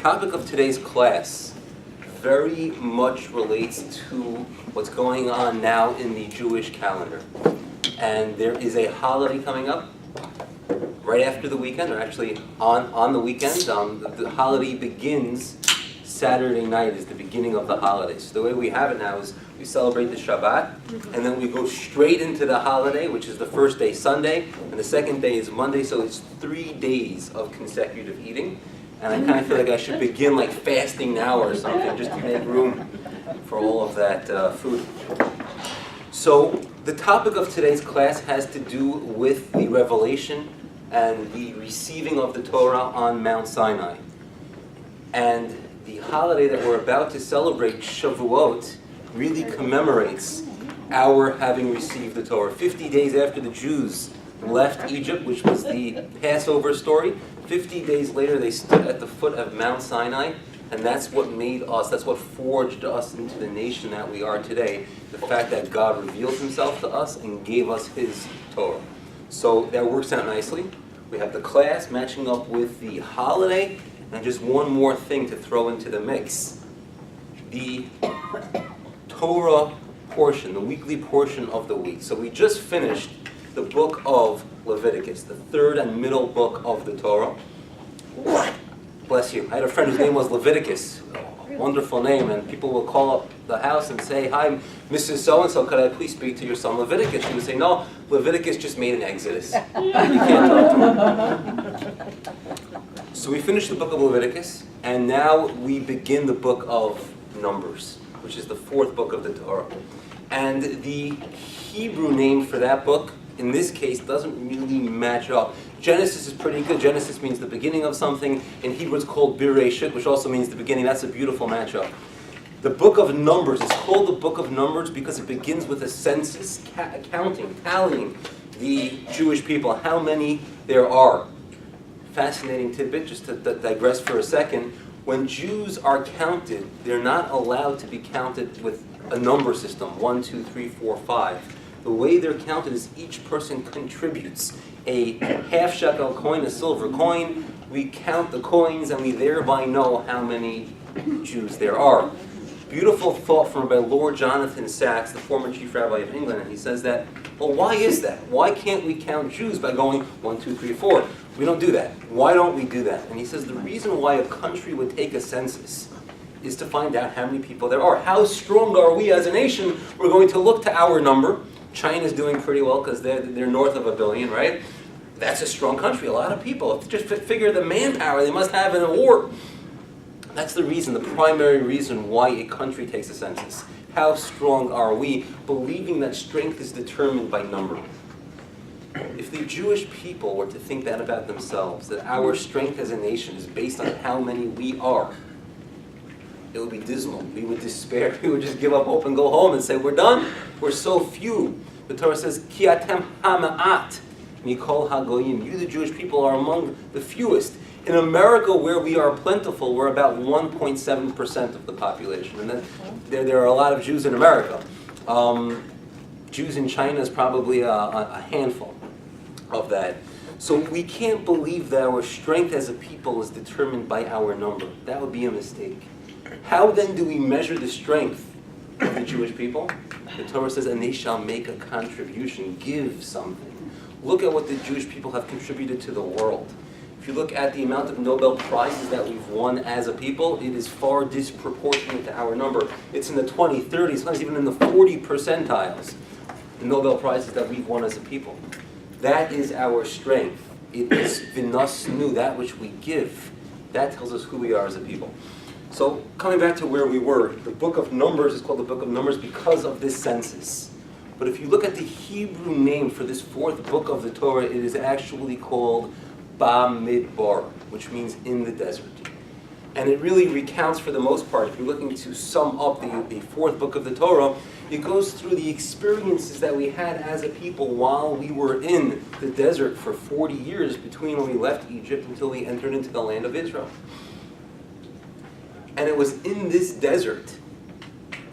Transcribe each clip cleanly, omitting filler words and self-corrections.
topic of today's class very much relates to what's going on now in the Jewish calendar. And there is a holiday coming up right after the weekend, or actually on the weekend. The holiday begins Saturday night is the beginning of the holiday. So the way we have it now is we celebrate the Shabbat, and then we go straight into the holiday, which is the first day Sunday, and the second day is Monday, so it's 3 days of consecutive eating. And I kind of feel like I should begin like fasting now or something, just to make room for all of that food. So the topic of today's class has to do with the revelation and the receiving of the Torah on Mount Sinai. And the holiday that we're about to celebrate, Shavuot, really commemorates our having received the Torah. 50 days after the Jews left Egypt, which was the Passover story, 50 days later they stood at the foot of Mount Sinai, and that's what made us, that's what forged us into the nation that we are today, the fact that God revealed himself to us and gave us his Torah. So that works out nicely. We have the class matching up with the holiday, and just one more thing to throw into the mix. The Torah portion, the weekly portion of the week. So we just finished the book of Leviticus, the third and middle book of the Torah. Bless you. I had a friend whose name was Leviticus. A wonderful name, and people will call up the house and say, "Hi, Mrs. So-and-so, could I please speak to your son Leviticus?" She would say, "No, Leviticus just made an exodus. You can't talk to him." So we finished the book of Leviticus, and now we begin the book of Numbers, which is the fourth book of the Torah. And the Hebrew name for that book, in this case, doesn't really match up. Genesis is pretty good. Genesis means the beginning of something. In Hebrew it's called Bereshit, which also means the beginning. That's a beautiful matchup. The book of Numbers is called the book of Numbers because it begins with a census, counting, tallying the Jewish people, how many there are. Fascinating tidbit, just to digress for a second. When Jews are counted, they're not allowed to be counted with a number system, 1, 2, 3, 4, 5. The way they're counted is each person contributes a half shekel coin, a silver coin. We count the coins and we thereby know how many Jews there are. Beautiful thought from Rabbi Lord Jonathan Sachs, the former chief rabbi of England, and he says that, well, why is that? Why can't we count Jews by going 1, 2, 3, 4? We don't do that. Why don't we do that? And he says the reason why a country would take a census is to find out how many people there are. How strong are we as a nation? We're going to look to our number. China's doing pretty well because they're north of 1 billion, right? That's a strong country, a lot of people. Just figure the manpower they must have in a war. That's the reason, the primary reason why a country takes a census. How strong are we, believing that strength is determined by number? If the Jewish people were to think that about themselves, that our strength as a nation is based on how many we are, it would be dismal. We would despair. We would just give up hope and go home and say, we're done. We're so few. The Torah says, Ki atem hama'at mikol hagoyim. You, the Jewish people, are among the fewest. In America, where we are plentiful, we're about 1.7% of the population. And then there are a lot of Jews in America. Jews in China is probably a handful of that. So we can't believe that our strength as a people is determined by our number. That would be a mistake. How then do we measure the strength of the Jewish people? The Torah says, and they shall make a contribution, give something. Look at what the Jewish people have contributed to the world. If you look at the amount of Nobel Prizes that we've won as a people, it is far disproportionate to our number. It's in the 20, 30, sometimes even in the 40 percentiles, the Nobel Prizes that we've won as a people. That is our strength. It is vinasnu, that which we give. That tells us who we are as a people. So, coming back to where we were, the book of Numbers is called the book of Numbers because of this census. But if you look at the Hebrew name for this fourth book of the Torah, it is actually called Bamidbar, which means in the desert. And it really recounts, for the most part, if you're looking to sum up the fourth book of the Torah, it goes through the experiences that we had as a people while we were in the desert for 40 years between when we left Egypt until we entered into the land of Israel. And it was in this desert,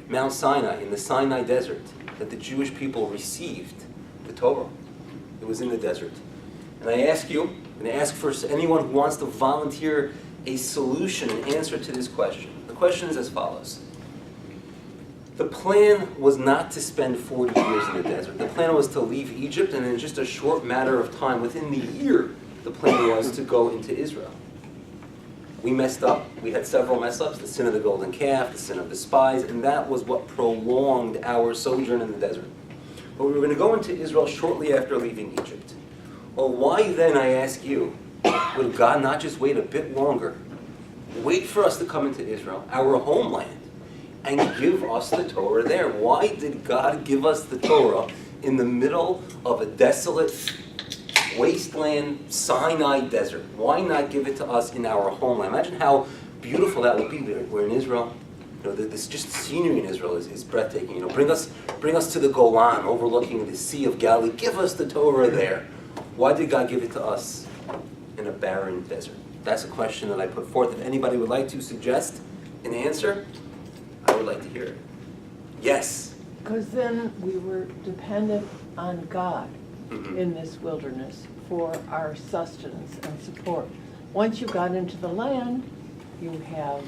Mount Sinai, in the Sinai desert, that the Jewish people received the Torah. It was in the desert. And I ask you, and I ask for anyone who wants to volunteer a solution, an answer to this question. The question is as follows. The plan was not to spend 40 years in the desert. The plan was to leave Egypt, and in just a short matter of time, within the year, the plan was to go into Israel. We messed up. We had several mess-ups, the sin of the golden calf, the sin of the spies, and that was what prolonged our sojourn in the desert. But we were going to go into Israel shortly after leaving Egypt. Well, why then, I ask you, would God not just wait a bit longer, wait for us to come into Israel, our homeland, and give us the Torah there? Why did God give us the Torah in the middle of a desolate wasteland Sinai desert? Why not give it to us in our homeland? Imagine how beautiful that would be. We're in Israel. This just scenery in Israel is breathtaking. Bring us to the Golan, overlooking the Sea of Galilee. Give us the Torah there. Why did God give it to us in a barren desert? That's a question that I put forth. If anybody would like to suggest an answer, I would like to hear it. Yes? Because then we were dependent on God in this wilderness for our sustenance and support. Once you got into the land, you have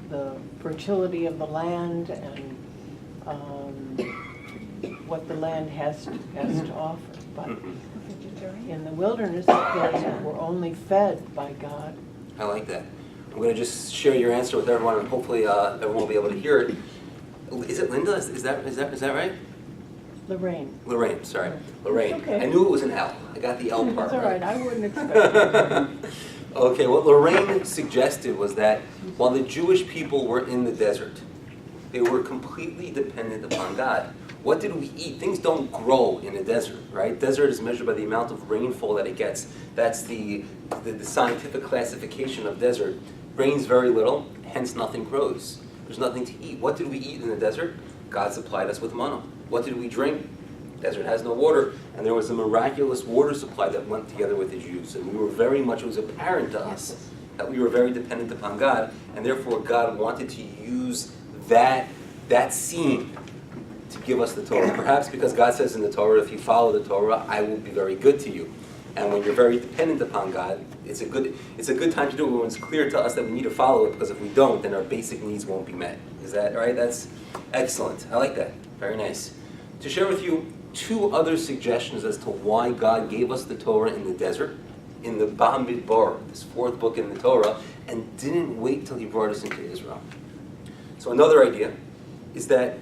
the fertility of the land and what the land has to offer. But in the wilderness, we're only fed by God. I like that. I'm going to just share your answer with everyone, and hopefully everyone will be able to hear it. Is it Linda? Is that right? Lorraine, sorry. Lorraine. Okay. I knew it was an L. I got the L part. That's all right. I wouldn't expect it. Okay, what Lorraine suggested was that while the Jewish people were in the desert, they were completely dependent upon God. What did we eat? Things don't grow in a desert, right? Desert is measured by the amount of rainfall that it gets. That's the scientific classification of desert. Rains very little, hence nothing grows. There's nothing to eat. What did we eat in the desert? God supplied us with manna. What did we drink? Desert has no water, and there was a miraculous water supply that went together with the Jews. And we were it was apparent to us that we were very dependent upon God, and therefore God wanted to use that scene to give us the Torah. Perhaps because God says in the Torah, if you follow the Torah, I will be very good to you. And when you're very dependent upon God, it's a good time to do it when it's clear to us that we need to follow it, because if we don't, then our basic needs won't be met. Is that right? That's excellent. I like that. Very nice. To share with you two other suggestions as to why God gave us the Torah in the desert, in the Bamidbar, this fourth book in the Torah, and didn't wait till he brought us into Israel. So another idea is that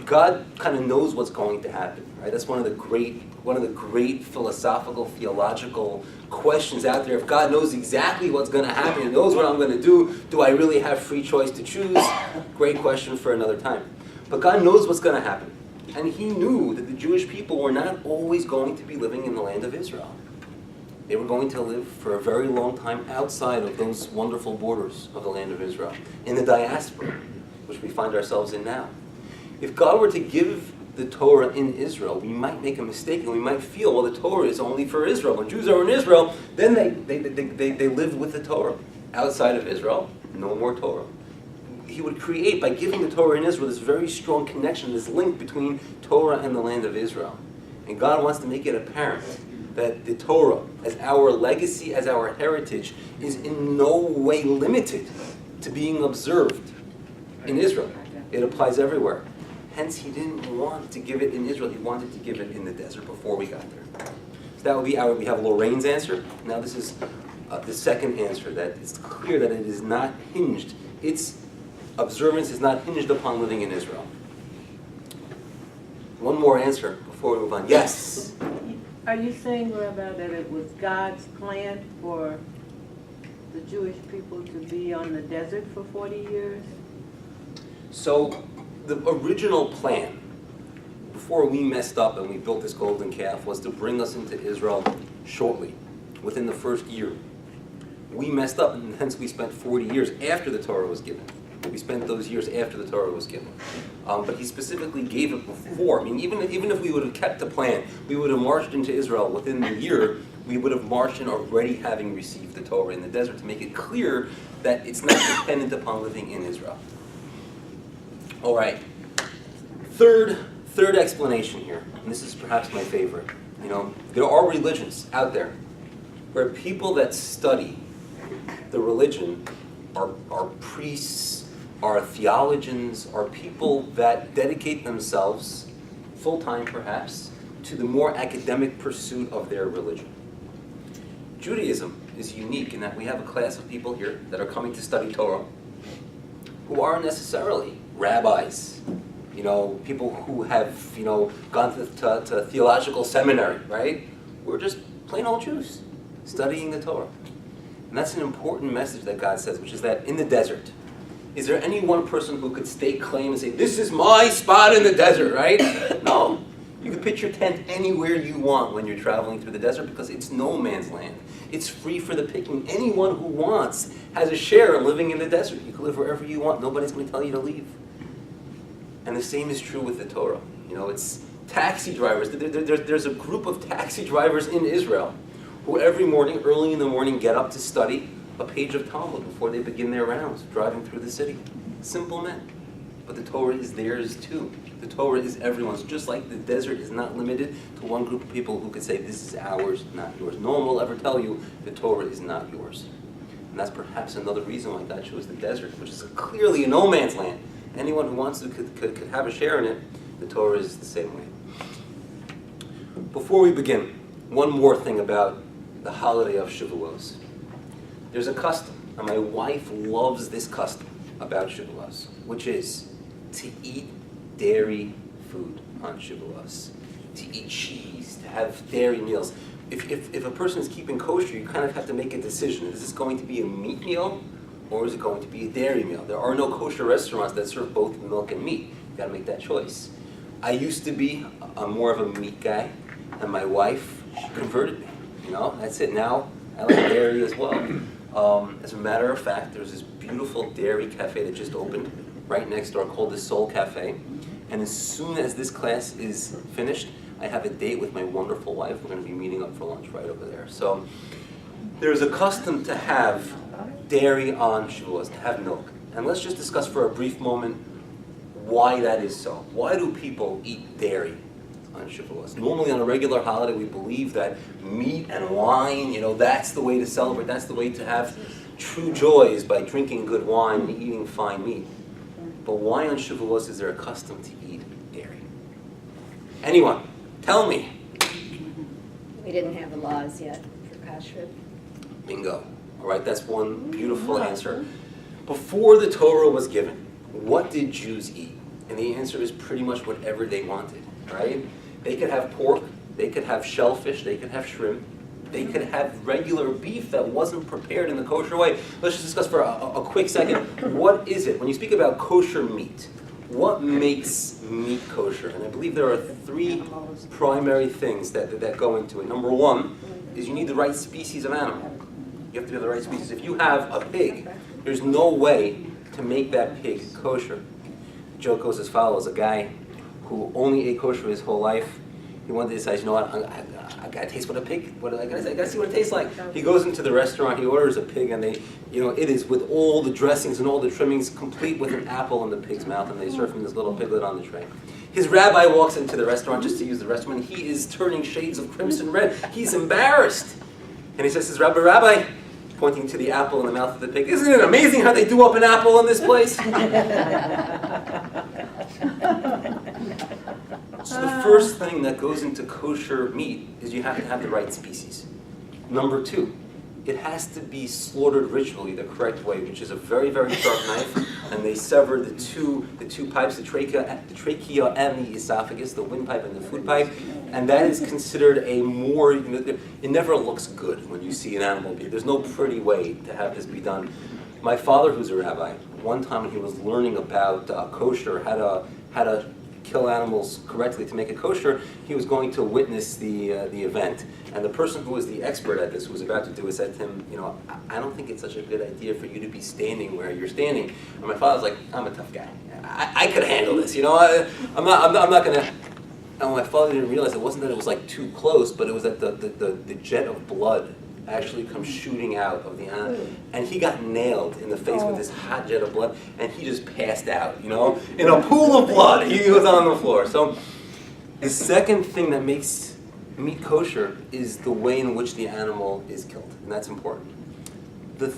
God kind of knows what's going to happen, right? That's one of the great philosophical, theological questions out there. If God knows exactly what's going to happen, He knows what I'm going to do I really have free choice to choose? Great question for another time. But God knows what's going to happen. And He knew that the Jewish people were not always going to be living in the land of Israel. They were going to live for a very long time outside of those wonderful borders of the land of Israel, in the diaspora, which we find ourselves in now. If God were to give the Torah in Israel, we might make a mistake and we might feel, well, the Torah is only for Israel. When Jews are in Israel, then they live with the Torah. Outside of Israel, no more Torah. He would create, by giving the Torah in Israel, this very strong connection, this link between Torah and the land of Israel. And God wants to make it apparent that the Torah, as our legacy, as our heritage, is in no way limited to being observed in Israel. It applies everywhere. Hence, He didn't want to give it in Israel. He wanted to give it in the desert before we got there. So that would be we have Lorraine's answer. Now this is the second answer, that it's clear that it is not hinged. Its observance is not hinged upon living in Israel. One more answer before we move on. Yes? Are you saying, Rabbi, that it was God's plan for the Jewish people to be on the desert for 40 years? So, the original plan, before we messed up and we built this golden calf, was to bring us into Israel shortly, within the first year. We messed up, and hence we spent 40 years after the Torah was given. We spent those years after the Torah was given. But He specifically gave it before. I mean, even if we would have kept the plan, we would have marched into Israel within the year. We would have marched in already having received the Torah in the desert, to make it clear that it's not dependent upon living in Israel. All right. Third explanation here, and this is perhaps my favorite. There are religions out there where people that study the religion are priests, are theologians, are people that dedicate themselves, full-time perhaps, to the more academic pursuit of their religion. Judaism is unique in that we have a class of people here that are coming to study Torah who aren't necessarily rabbis, people who have, gone to theological seminary, right? We're just plain old Jews studying the Torah. And that's an important message that God says, which is that in the desert, is there any one person who could stake claim and say, this is my spot in the desert, right? No. You can pitch your tent anywhere you want when you're traveling through the desert because it's no man's land. It's free for the picking. Anyone who wants has a share living in the desert. You can live wherever you want. Nobody's going to tell you to leave. And the same is true with the Torah. It's taxi drivers. There's a group of taxi drivers in Israel who every morning, early in the morning, get up to study a page of Talmud before they begin their rounds, driving through the city. Simple men. But the Torah is theirs too. The Torah is everyone's. Just like the desert is not limited to one group of people who could say, this is ours, not yours. No one will ever tell you the Torah is not yours. And that's perhaps another reason why God chose the desert, which is clearly a no man's land. Anyone who wants to could have a share in it. The Torah is the same way. Before we begin, one more thing about the holiday of Shavuos. There's a custom, and my wife loves this custom about Shavuos, which is to eat dairy food on Shavuos, to eat cheese, to have dairy meals. If a person is keeping kosher, you kind of have to make a decision. Is this going to be a meat meal, or is it going to be a dairy meal? There are no kosher restaurants that serve both milk and meat. You've got to make that choice. I used to be more of a meat guy, and my wife, she converted me. That's it. Now I like dairy as well. As a matter of fact, there's this beautiful dairy cafe that just opened right next door called the Soul Cafe. And as soon as this class is finished, I have a date with my wonderful wife. We're going to be meeting up for lunch right over there. So there's a custom to have dairy on Shavuos, to have milk. And let's just discuss for a brief moment why that is so. Why do people eat dairy on Shavuos? Normally on a regular holiday, we believe that meat and wine, that's the way to celebrate. That's the way to have true joys, by drinking good wine and eating fine meat. But why on Shavuos is there a custom to eat dairy? Anyone? Tell me. We didn't have the laws yet for kashrut. Bingo. All right, that's one beautiful answer. Before the Torah was given, what did Jews eat? And the answer is pretty much whatever they wanted, right? They could have pork, they could have shellfish, they could have shrimp, they could have regular beef that wasn't prepared in the kosher way. Let's just discuss for a quick second, what is it? When you speak about kosher meat, what makes meat kosher? And I believe there are three primary things that go into it. Number one is you need the right species of animal. You have to have the right species. If you have a pig, there's no way to make that pig kosher. The joke goes as follows. A guy who only ate kosher his whole life, he one day decides, I gotta taste what a pig, I gotta see what it tastes like. He goes into the restaurant, he orders a pig, and it is with all the dressings and all the trimmings, complete with an apple in the pig's mouth, and they serve him this little piglet on the tray. His rabbi walks into the restaurant just to use the restroom, and he is turning shades of crimson red. He's embarrassed. And he says to his rabbi, pointing to the apple in the mouth of the pig, isn't it amazing how they do up an apple in this place? So the first thing that goes into kosher meat is you have to have the right species. Number two, it has to be slaughtered ritually the correct way, which is a very, very sharp knife, and they sever the two pipes, the trachea and the esophagus, the windpipe and the food pipe, and that is considered a more, it never looks good when you see an animal beef. There's no pretty way to have this be done. My father, who's a rabbi, one time when he was learning about kosher, how to kill animals correctly to make it kosher, he was going to witness the event. And the person who was the expert at this, who was about to do it, said to him, I don't think it's such a good idea for you to be standing where you're standing. And my father's like, I'm a tough guy. I could handle this, I'm not going to. And my father didn't realize it wasn't that it was like too close, but it was that the jet of blood actually comes shooting out of the animal. And he got nailed in the face with this hot jet of blood, and he just passed out, in a pool of blood. He was on the floor. So the second thing that makes meat kosher is the way in which the animal is killed, and that's important. The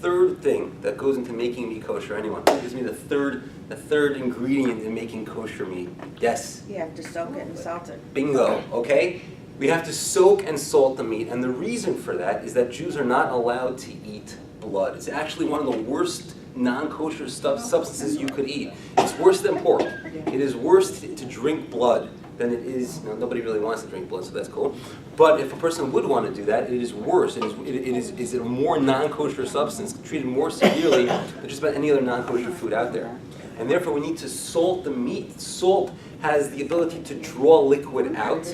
third thing that goes into making meat kosher. Anyone? What gives me the third ingredient in making kosher meat? Yes? You have to soak it and salt it. Bingo, okay? We have to soak and salt the meat, and the reason for that is that Jews are not allowed to eat blood. It's actually one of the worst non-kosher substances you could eat. It's worse than pork. It is worse to drink blood than it is, nobody really wants to drink blood, so that's cool. But if a person would want to do that, it is worse. It is a more non-kosher substance, treated more severely than just about any other non-kosher food out there. And therefore we need to salt the meat. Salt has the ability to draw liquid out.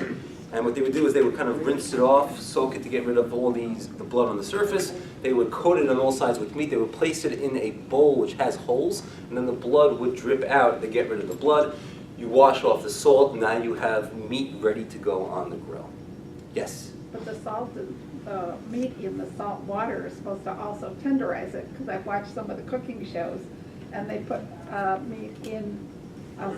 And what they would do is they would kind of rinse it off, soak it to get rid of all the blood on the surface. They would coat it on all sides with meat. They would place it in a bowl which has holes, and then the blood would drip out to get rid of the blood. You wash off the salt, and now you have meat ready to go on the grill. Yes? But the salted meat in the salt water is supposed to also tenderize it, because I've watched some of the cooking shows, and they put meat in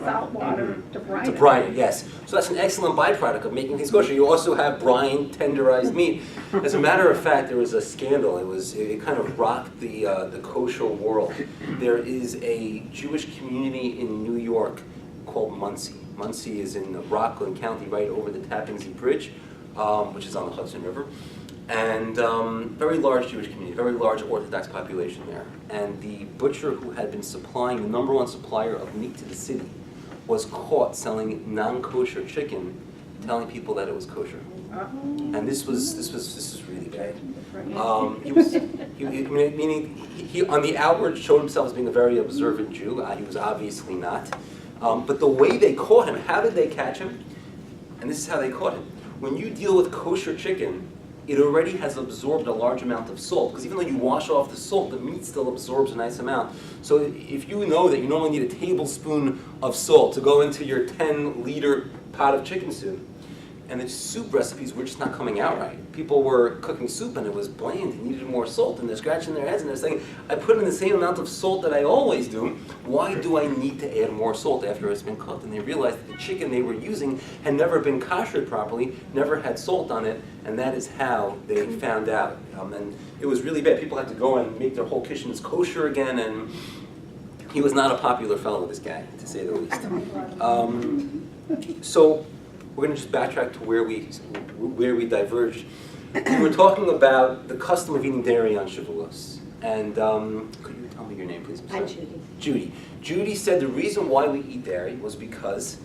salt water to brine To it. brine it, yes. So that's an excellent byproduct of making things kosher. You also have brine, tenderized meat. As a matter of fact, there was a scandal. It kind of rocked the kosher world. There is a Jewish community in New York called Muncie. Muncie is in Rockland County, right over the Tappan Zee Bridge, which is on the Hudson River. And very large Jewish community, very large Orthodox population there. And the butcher who had been supplying, the number one supplier of meat to the city, was caught selling non-kosher chicken, telling people that it was kosher. And this was really bad. He on the outward showed himself as being a very observant Jew. He was obviously not. But the way they caught him, how did they catch him? And this is how they caught him. When you deal with kosher chicken, it already has absorbed a large amount of salt, because even though you wash off the salt, the meat still absorbs a nice amount. So if you know that you normally need a tablespoon of salt to go into your 10-liter pot of chicken soup, and the soup recipes were just not coming out right. People were cooking soup and it was bland and needed more salt, and they're scratching their heads and they're saying, I put in the same amount of salt that I always do, why do I need to add more salt after it's been cooked? And they realized that the chicken they were using had never been koshered properly, never had salt on it, and that is how they found out. And it was really bad. People had to go and make their whole kitchens kosher again, and he was not a popular fellow, this guy, to say the least. So we're going to just backtrack to where we diverged. We were talking about the custom of eating dairy on Shavuos. And could you tell me your name, please? I'm Judy. Judy. Judy said the reason why we eat dairy was because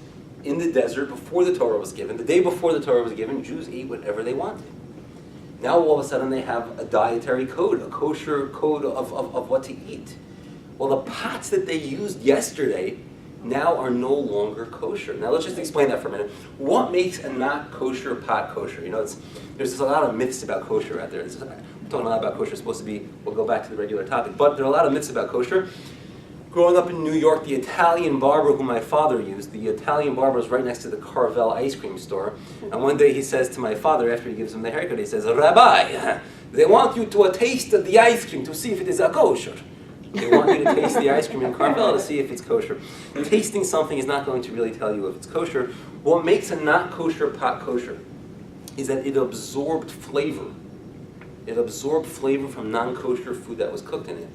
in the desert, before the Torah was given, the day before the Torah was given, Jews ate whatever they wanted. Now all of a sudden they have a dietary code, a kosher code of what to eat. Well, the pots that they used yesterday now are no longer kosher. Now let's just explain that for a minute. What makes a not kosher pot kosher? You know, there's a lot of myths about kosher out there. We're talking a lot about kosher. It's supposed to be, we'll go back to the regular topic, but there are a lot of myths about kosher. Growing up in New York, the Italian barber who my father used, the Italian barber was right next to the Carvel ice cream store. And one day he says to my father, after he gives him the haircut, he says, Rabbi, they want you to taste the ice cream to see if it is a kosher. They want you to taste the ice cream in Carvel to see if it's kosher. Tasting something is not going to really tell you if it's kosher. What makes a not kosher pot kosher is that it absorbed flavor. It absorbed flavor from non-kosher food that was cooked in it.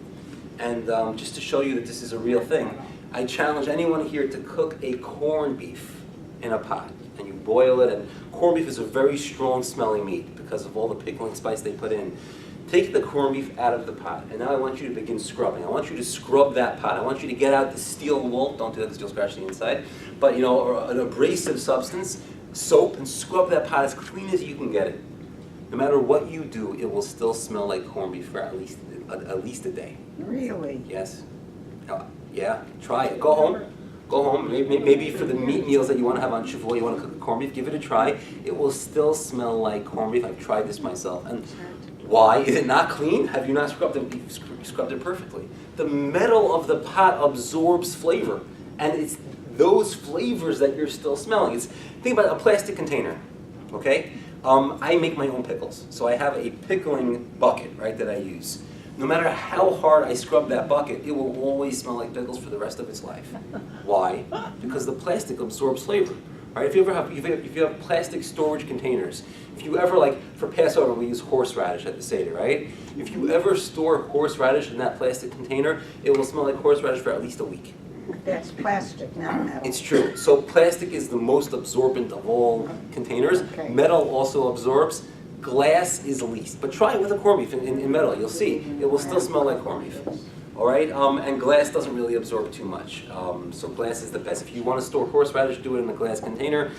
And just to show you that this is a real thing, I challenge anyone here to cook a corned beef in a pot. And you boil it, and corned beef is a very strong smelling meat because of all the pickling spice they put in. Take the corned beef out of the pot, and now I want you to begin scrubbing. I want you to scrub that pot. I want you to get out the steel wool. Don't do that because you'll scratch the inside. But or an abrasive substance, soap, and scrub that pot as clean as you can get it. No matter what you do, it will still smell like corned beef for at least a day. Really? Yes. Yeah. Try it. Go home. Go home. Maybe for the meat meals that you want to have on Shavuot, you want to cook corned beef. Give it a try. It will still smell like corned beef. I've tried this myself. And why? Is it not clean? Have you not scrubbed it? You've scrubbed it perfectly. The metal of the pot absorbs flavor, and it's those flavors that you're still smelling. Think about a plastic container, okay? I make my own pickles, so I have a pickling bucket, right, that I use. No matter how hard I scrub that bucket, it will always smell like pickles for the rest of its life. Why? Because the plastic absorbs flavor. Right? If you have plastic storage containers, If you ever, like, for Passover, we use horseradish at the Seder, right? If you ever store horseradish in that plastic container, it will smell like horseradish for at least a week. That's plastic, not metal. It's true. So plastic is the most absorbent of all containers. Okay. Metal also absorbs. Glass is least. But try it with a corned beef in metal. You'll see. It will still smell like corned beef. All right? And glass doesn't really absorb too much. So glass is the best. If you want to store horseradish, do it in a glass container.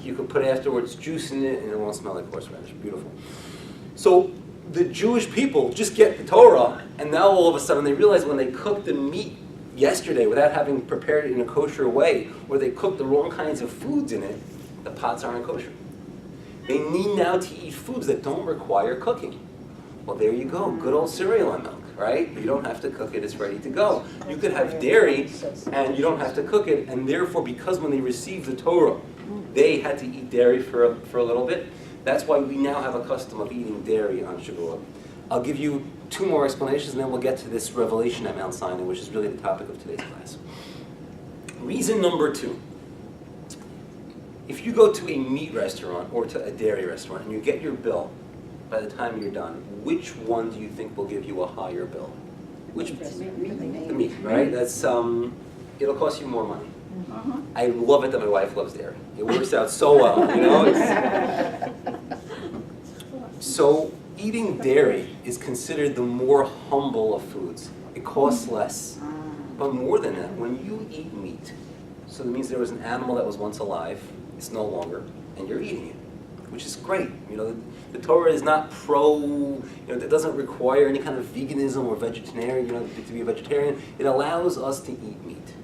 You can put afterwards juice in it, and it won't smell like horseradish. Beautiful. So the Jewish people just get the Torah, and now all of a sudden they realize when they cook the meat yesterday without having prepared it in a kosher way, or they cook the wrong kinds of foods in it, the pots aren't kosher. They need now to eat foods that don't require cooking. Well, there you go. Good old cereal and milk, right? You don't have to cook it. It's ready to go. You could have dairy, and you don't have to cook it, and therefore, because when they received the Torah, they had to eat dairy for a little bit. That's why we now have a custom of eating dairy on Shavuot. I'll give you 2 more explanations, and then we'll get to this revelation at Mount Sinai, which is really the topic of today's class. Reason number 2. If you go to a meat restaurant or to a dairy restaurant and you get your bill, by the time you're done, which one do you think will give you a higher bill? Which the meat, right? That's it'll cost you more money. Uh-huh. I love it that my wife loves dairy. It works out so well, you know? So eating dairy is considered the more humble of foods. It costs less. But more than that, when you eat meat, so that means there was an animal that was once alive, it's no longer, and you're eating it, which is great. You know, the Torah is not it doesn't require any kind of veganism or vegetarian, to be a vegetarian. It allows us to eat meat.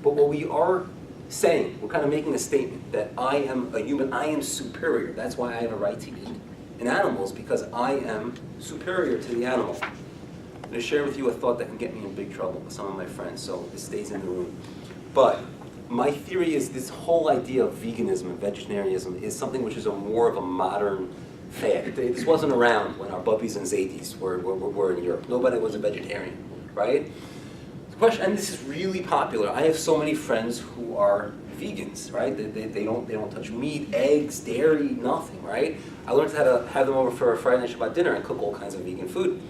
But what we are saying, we're kind of making a statement that I am a human, I am superior. That's why I have a right to eat in animals, because I am superior to the animal. I'm going to share with you a thought that can get me in big trouble with some of my friends, so this stays in the room. But my theory is this whole idea of veganism and vegetarianism is something which is more of a modern fad. This wasn't around when our bubbies and zaitis were in Europe. Nobody was a vegetarian, right? And this is really popular. I have so many friends who are vegans, right? They don't touch meat, eggs, dairy, nothing, right? I learned how to have them over for a Friday night Shabbat dinner and cook all kinds of vegan food.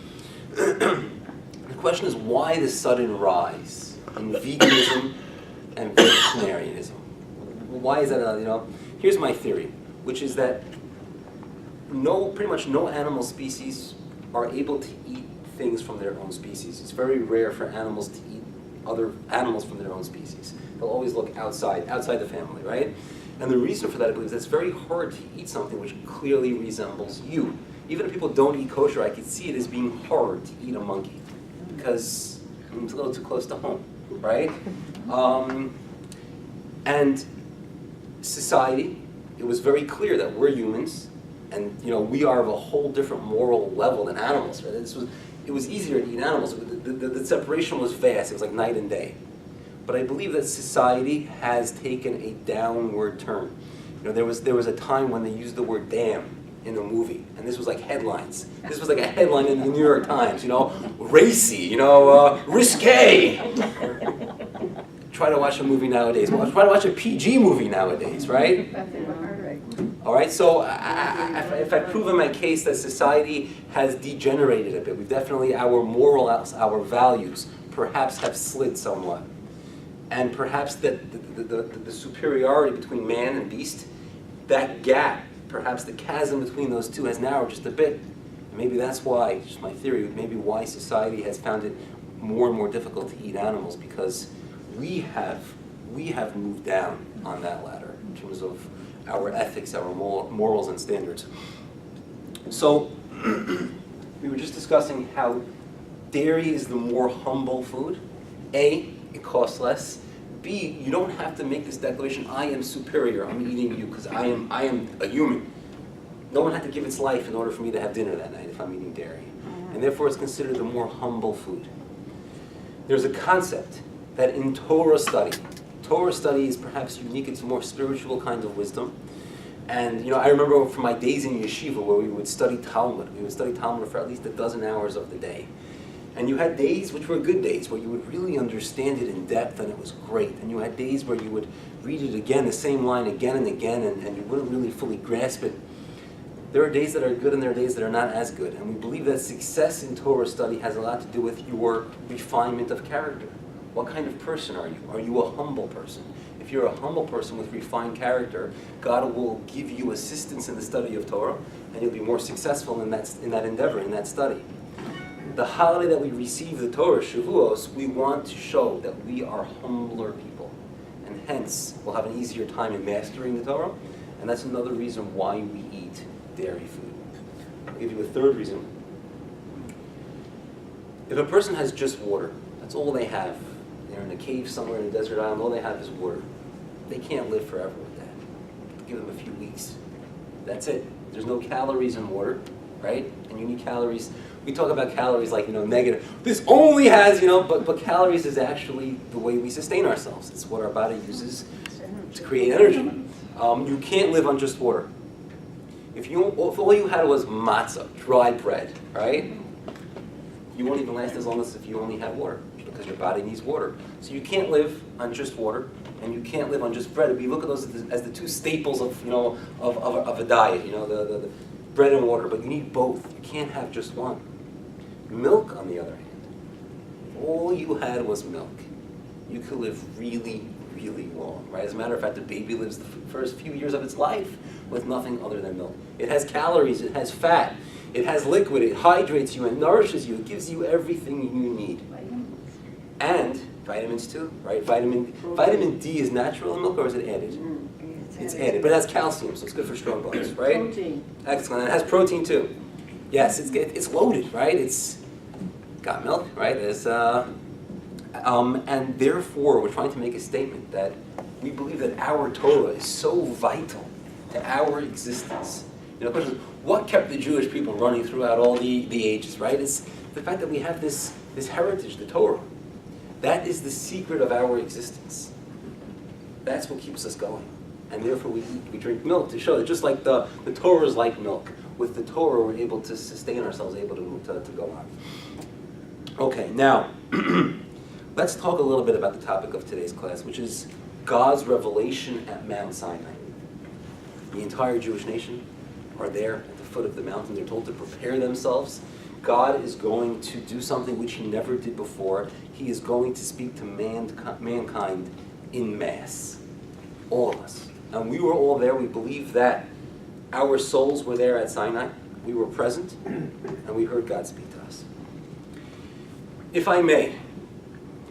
The question is, why the sudden rise in veganism and vegetarianism? Why is that? Here's my theory, which is that pretty much no animal species are able to eat things from their own species. It's very rare for animals to eat other animals from their own species. They'll always look outside the family, right? And the reason for that, I believe, is that it's very hard to eat something which clearly resembles you. Even if people don't eat kosher, I could see it as being hard to eat a monkey because it's a little too close to home, right? And society, it was very clear that we're humans, and we are of a whole different moral level than animals. Right? It was easier to eat animals. The separation was vast. It was like night and day. But I believe that society has taken a downward turn. There was a time when they used the word damn in a movie, and this was like headlines. This was like a headline in the New York Times, racy, risque. Try to watch a movie nowadays. Well, try to watch a PG movie nowadays, right? That's even harder. All right, so if I've proven my case that society has degenerated a bit, we've definitely, our morals, our values, perhaps have slid somewhat. And perhaps that the superiority between man and beast, that gap, perhaps the chasm between those two has narrowed just a bit. And maybe that's why, just my theory, maybe why society has found it more and more difficult to eat animals, because we have moved down on that ladder in terms of our ethics, our morals and standards. So we were just discussing how dairy is the more humble food. A, it costs less. B, you don't have to make this declaration, I am superior, I'm eating you because I am a human. No one had to give its life in order for me to have dinner that night if I'm eating dairy. And therefore it's considered the more humble food. There's a concept that in Torah study is perhaps unique, it's a more spiritual kind of wisdom. And I remember from my days in yeshiva where we would study Talmud. We would study Talmud for at least a dozen hours of the day. And you had days which were good days, where you would really understand it in depth and it was great. And you had days where you would read it again, the same line again and again, and you wouldn't really fully grasp it. There are days that are good and there are days that are not as good. And we believe that success in Torah study has a lot to do with your refinement of character. What kind of person are you? Are you a humble person? If you're a humble person with refined character, God will give you assistance in the study of Torah, and you'll be more successful in that endeavor, in that study. The holiday that we receive the Torah, Shavuos, we want to show that we are humbler people. And hence, we'll have an easier time in mastering the Torah. And that's another reason why we eat dairy food. I'll give you a third reason. If a person has just water, that's all they have. They're in a cave somewhere in a desert island, all they have is water. They can't live forever with that. Give them a few weeks. That's it. There's no calories in water, right? And you need calories. We talk about calories like, negative. This only has, but calories is actually the way we sustain ourselves. It's what our body uses to create energy. You can't live on just water. If all you had was matzah, dry bread, right? You won't even last as long as if you only had water, because your body needs water. So you can't live on just water, and you can't live on just bread. We look at those as the two staples of a diet, the bread and water. But you need both. You can't have just one. Milk, on the other hand, if all you had was milk, you could live really, really long, right? As a matter of fact, the baby lives the first few years of its life with nothing other than milk. It has calories, it has fat, it has liquid, it hydrates you and nourishes you, it gives you everything you need. And vitamins too, right? Vitamin D is natural in milk, or is it added? It's added, but it has calcium, so it's good for strong bones, right? Protein. Excellent, and it has protein too. Yes, it's loaded, right? It's got milk, right? And therefore, we're trying to make a statement that we believe that our Torah is so vital to our existence. The question is, what kept the Jewish people running throughout all the ages, right? It's the fact that we have this heritage, the Torah. That is the secret of our existence. That's what keeps us going. And therefore we drink milk to show that just like the Torah is like milk. With the Torah, we're able to sustain ourselves, able to go on. Okay, now, let's talk a little bit about the topic of today's class, which is God's revelation at Mount Sinai. The entire Jewish nation are there at the foot of the mountain. They're told to prepare themselves. God is going to do something which he never did before. He is going to speak to mankind in mass. All of us. And we were all there. We believe that our souls were there at Sinai. We were present, and we heard God speak to us. If I may,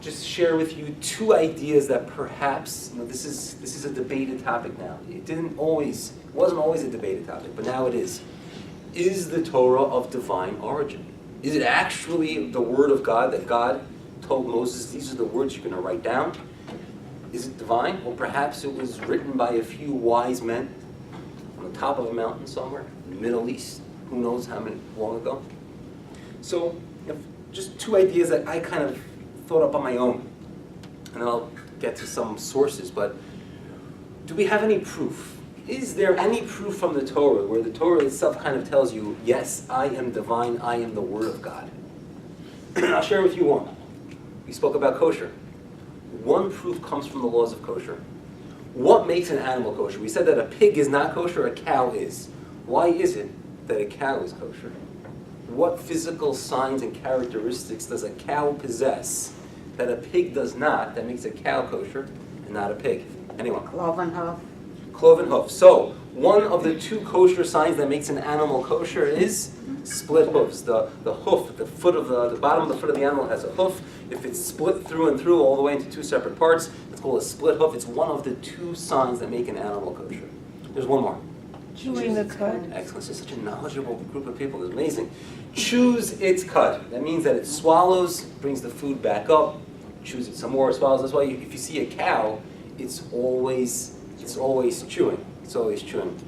just share with you two ideas that perhaps, this is a debated topic now. It wasn't always a debated topic, but now it is. Is the Torah of divine origin? Is it actually the word of God that God told Moses, these are the words you're going to write down? Is it divine? Or perhaps it was written by a few wise men on the top of a mountain somewhere in the Middle East. Who knows how long ago? So, just two ideas that I kind of thought up on my own. And then I'll get to some sources. But do we have any proof? Is there any proof from the Torah where the Torah itself kind of tells you, yes, I am divine, I am the Word of God? I'll share with you one. We spoke about kosher. One proof comes from the laws of kosher. What makes an animal kosher? We said that a pig is not kosher, a cow is. Why is it that a cow is kosher? What physical signs and characteristics does a cow possess that a pig does not, that makes a cow kosher and not a pig? Anyone? Cloven hoof. Cloven hoof. So, one of the two kosher signs that makes an animal kosher is split hoofs. The hoof, the bottom of the foot of the animal has a hoof. If it's split through and through all the way into two separate parts, it's called a split hoof. It's one of the two signs that make an animal kosher. There's one more. Chewing the cud. Excellent. This is such a knowledgeable group of people. It's amazing. Chews its cud. That means that it swallows, brings the food back up, chews it some more, swallows. That's why if you see a cow, it's always chewing. It's always chewing.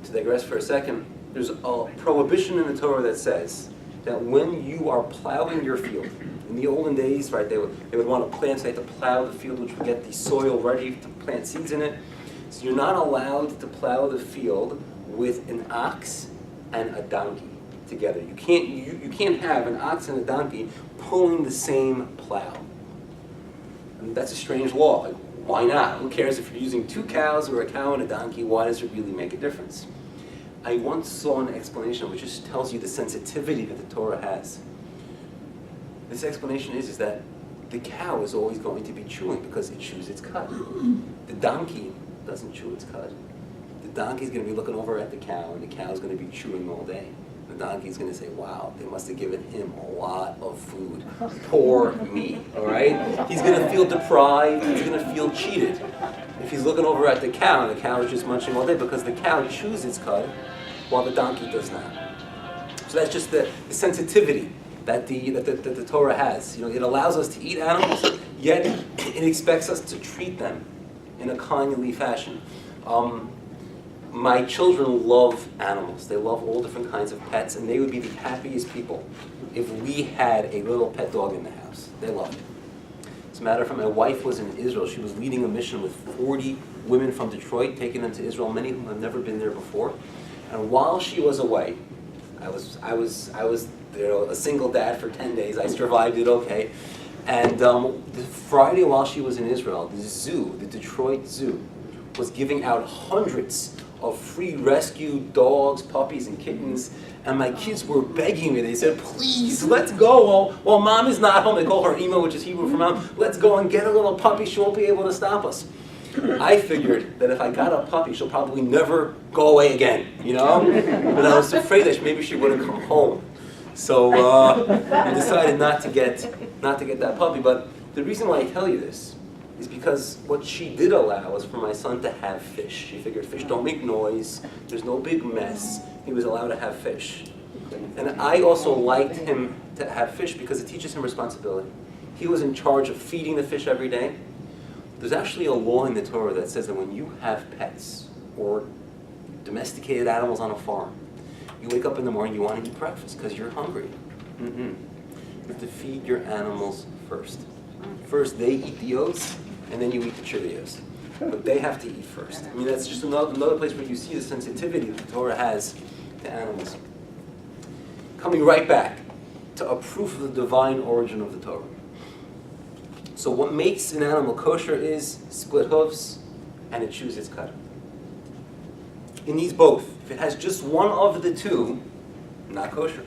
To digress for a second, there's a prohibition in the Torah that says that when you are plowing your field, in the olden days, right, they would want to plant, so they had to plow the field, which would get the soil ready to plant seeds in it. So you're not allowed to plow the field with an ox and a donkey together. You can't have an ox and a donkey pulling the same plow. And that's a strange law. Like, why not? Who cares if you're using two cows or a cow and a donkey? Why does it really make a difference? I once saw an explanation which just tells you the sensitivity that the Torah has. This explanation is that the cow is always going to be chewing because it chews its cud. The donkey doesn't chew its cud. The donkey's going to be looking over at the cow, and the cow's going to be chewing all day. The donkey's going to say, wow, they must have given him a lot of food. Poor me, all right? He's going to feel deprived. He's going to feel cheated. If he's looking over at the cow, and the cow is just munching all day because the cow chews its cud while the donkey does not. So that's just the sensitivity that the Torah has. It allows us to eat animals, yet it expects us to treat them in a kindly fashion. My children love animals. They love all different kinds of pets, and they would be the happiest people if we had a little pet dog in the house. They love it. As a matter of fact, my wife was in Israel. She was leading a mission with 40 women from Detroit, taking them to Israel, many of whom have never been there before. And while she was away, I was a single dad for 10 days. I survived it okay. And the Friday while she was in Israel, the zoo, the Detroit Zoo, was giving out hundreds of free rescue dogs, puppies, and kittens. And my kids were begging me. They said, please, let's go. While mom is not home, they call her Ema, which is Hebrew for mom, let's go and get a little puppy. She won't be able to stop us. I figured that if I got a puppy, she'll probably never go away again, But I was afraid that maybe she wouldn't come home. So I decided not to get that puppy. But the reason why I tell you this is because what she did allow was for my son to have fish. She figured fish don't make noise, there's no big mess. He was allowed to have fish. And I also liked him to have fish because it teaches him responsibility. He was in charge of feeding the fish every day. There's actually a law in the Torah that says that when you have pets or domesticated animals on a farm, you wake up in the morning, you want to eat breakfast because you're hungry. You have to feed your animals first. First they eat the oats, and then you eat the Cheerios. But they have to eat first. I mean, that's just another place where you see the sensitivity that the Torah has to animals. Coming right back to a proof of the divine origin of the Torah. So what makes an animal kosher is split hooves, and it chews its cud. It needs both. If it has just one of the two, not kosher.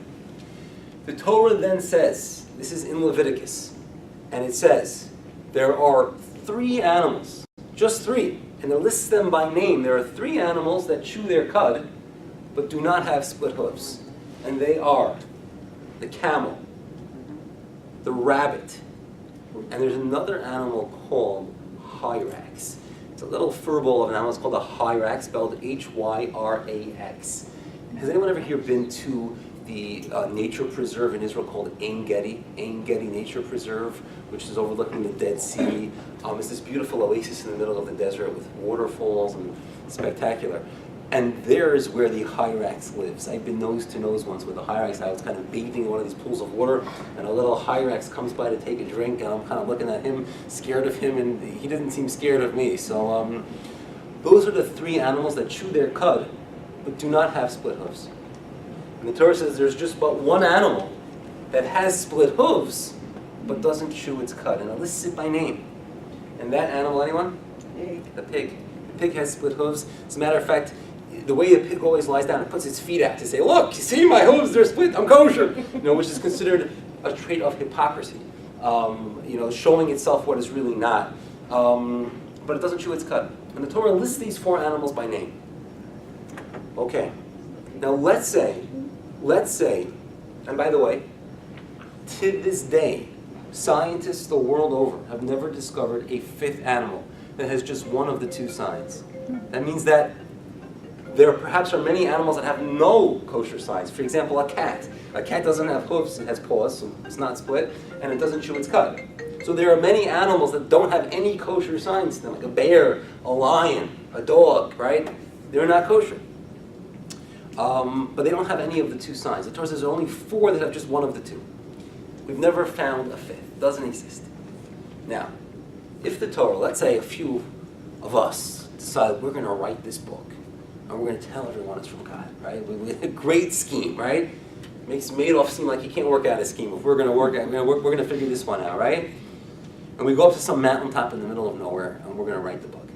The Torah then says, this is in Leviticus, and it says, there are 3 animals, just 3, and it lists them by name. There are 3 animals that chew their cud, but do not have split hooves. And they are the camel, the rabbit, and there's another animal called hyrax. It's a little furball of an animal. It's called a hyrax, spelled Hyrax. Has anyone ever here been to the nature preserve in Israel called Ein Gedi Nature Preserve, which is overlooking the Dead Sea? It's this beautiful oasis in the middle of the desert with waterfalls and spectacular. And there's where the hyrax lives. I've been nose to nose once with a hyrax. I was kind of bathing in one of these pools of water, and a little hyrax comes by to take a drink, and I'm kind of looking at him, scared of him, and he doesn't seem scared of me. So those are the 3 animals that chew their cud, but do not have split hooves. And the Torah says there's just but one animal that has split hooves, but doesn't chew its cud, and it lists it by name. And that animal, anyone? Pig. The pig. The pig has split hooves. As a matter of fact, the way a pig always lies down, it puts its feet out to say, look, you see my hooves, they're split, I'm kosher. Which is considered a trait of hypocrisy. Showing itself what it's really not. But it doesn't chew its cud. And the Torah lists these 4 animals by name. Okay. Now let's say, and by the way, to this day, scientists the world over have never discovered a 5th animal that has just one of the 2 signs. That means that there perhaps are many animals that have no kosher signs. For example, a cat. A cat doesn't have hooves, it has paws, so it's not split, and it doesn't chew its cud. So there are many animals that don't have any kosher signs to them, like a bear, a lion, a dog, right? They're not kosher. But they don't have any of the 2 signs. The Torah says there are only 4 that have just one of the 2. We've never found a 5th. It doesn't exist. Now, if the Torah, let's say a few of us decide we're going to write this book, and we're going to tell everyone it's from God, right? We a great scheme, right? Makes Madoff seem like he can't work out a scheme. If we're going to work out, we're going to figure this one out, right? And we go up to some mountaintop in the middle of nowhere, and we're going to write the book.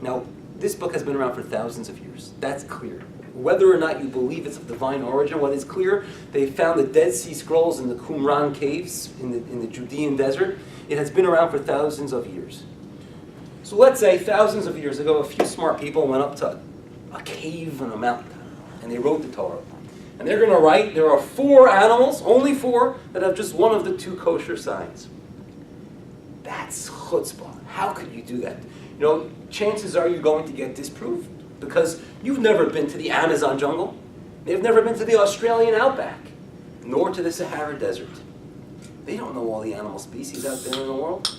Now, this book has been around for thousands of years. That's clear. whether or not you believe it's of divine origin, what is clear, they found the Dead Sea Scrolls in the Qumran caves in the Judean desert. It has been around for thousands of years. So let's say thousands of years ago, a few smart people went up to a cave on a mountain, and they wrote the Torah. And they're going to write, there are 4 animals, only 4, that have just one of the 2 kosher signs. That's chutzpah. How could you do that? You know, chances are you're going to get disproved because you've never been to the Amazon jungle. They've never been to the Australian outback, nor to the Sahara Desert. They don't know all the animal species out there in the world.